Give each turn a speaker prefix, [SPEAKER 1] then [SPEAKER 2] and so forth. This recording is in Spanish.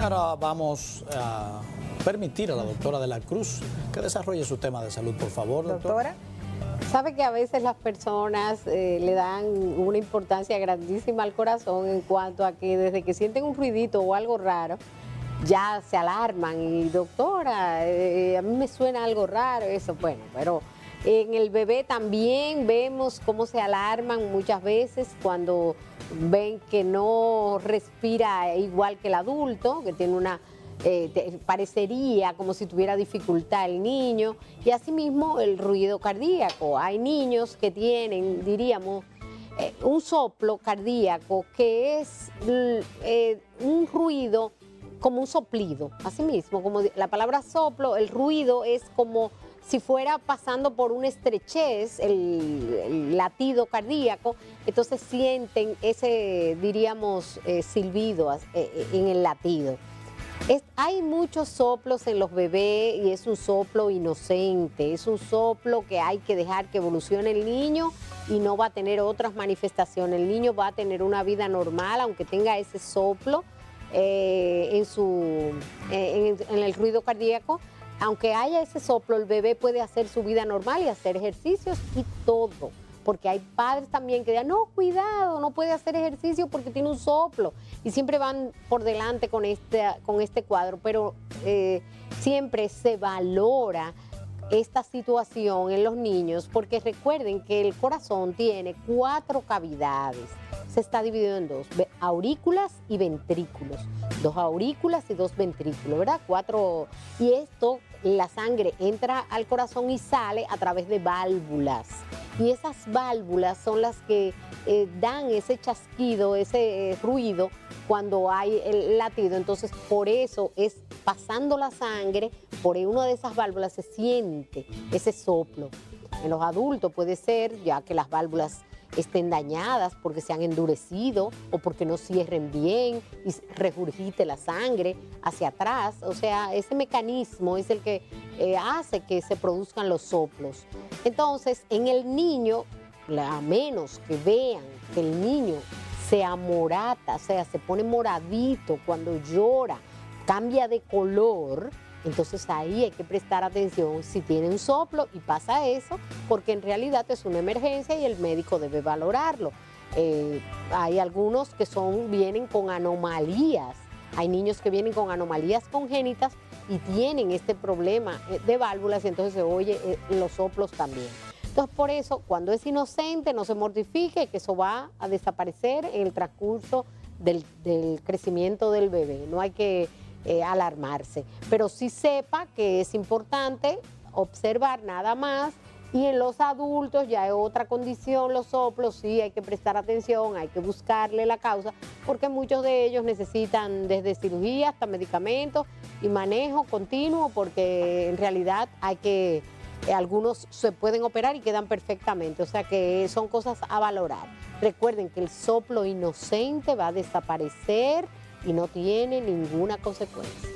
[SPEAKER 1] ahora vamos a permitir a la doctora de la Cruz que desarrolle su tema de salud, por favor, doctora.
[SPEAKER 2] Sabe que a veces las personas le dan una importancia grandísima al corazón en cuanto a que desde que sienten un ruidito o algo raro, ya se alarman y doctora, a mí me suena algo raro, eso, bueno, pero en el bebé también vemos cómo se alarman muchas veces cuando ven que no respira igual que el adulto, que tiene una... parecería como si tuviera dificultad el niño, y asimismo el ruido cardíaco. Hay niños que tienen, diríamos, un soplo cardíaco que es un ruido como un soplido, asimismo, como la palabra soplo, el ruido es como si fuera pasando por una estrechez, el latido cardíaco, entonces sienten ese, diríamos, silbido en el latido. Hay muchos soplos en los bebés y es un soplo inocente, es un soplo que hay que dejar que evolucione el niño y no va a tener otras manifestaciones. El niño va a tener una vida normal aunque tenga ese soplo en el ruido cardíaco. Aunque haya ese soplo, el bebé puede hacer su vida normal y hacer ejercicios y todo. Porque hay padres también que digan, no, cuidado, no puede hacer ejercicio porque tiene un soplo. Y siempre van por delante con este cuadro, pero siempre se valora esta situación en los niños porque recuerden que el corazón tiene 4 cavidades. Se está dividido en 2, aurículas y ventrículos. 2 aurículas y 2 ventrículos, ¿verdad? 4. Y esto, la sangre entra al corazón y sale a través de válvulas. Y esas válvulas son las que dan ese chasquido, ese ruido cuando hay el latido. Entonces, por eso es pasando la sangre, por una de esas válvulas se siente ese soplo. En los adultos puede ser ya que las válvulas estén dañadas porque se han endurecido o porque no cierren bien y regurgite la sangre hacia atrás. O sea, ese mecanismo es el que hace que se produzcan los soplos. Entonces, en el niño, a menos que vean que el niño se amorata, o sea, se pone moradito cuando llora, cambia de color, entonces ahí hay que prestar atención si tiene un soplo y pasa eso, porque en realidad es una emergencia y el médico debe valorarlo. Hay algunos que vienen con anomalías, hay niños que vienen con anomalías congénitas y tienen este problema de válvulas y entonces se oye los soplos también. Entonces por eso cuando es inocente no se mortifique, que eso va a desaparecer en el transcurso del crecimiento del bebé, no hay que alarmarse, pero sí sepa que es importante observar nada más. Y en los adultos ya es otra condición, los soplos, sí hay que prestar atención, hay que buscarle la causa, porque muchos de ellos necesitan desde cirugía hasta medicamentos y manejo continuo, porque en realidad algunos se pueden operar y quedan perfectamente, o sea que son cosas a valorar. Recuerden que el soplo inocente va a desaparecer y no tiene ninguna consecuencia.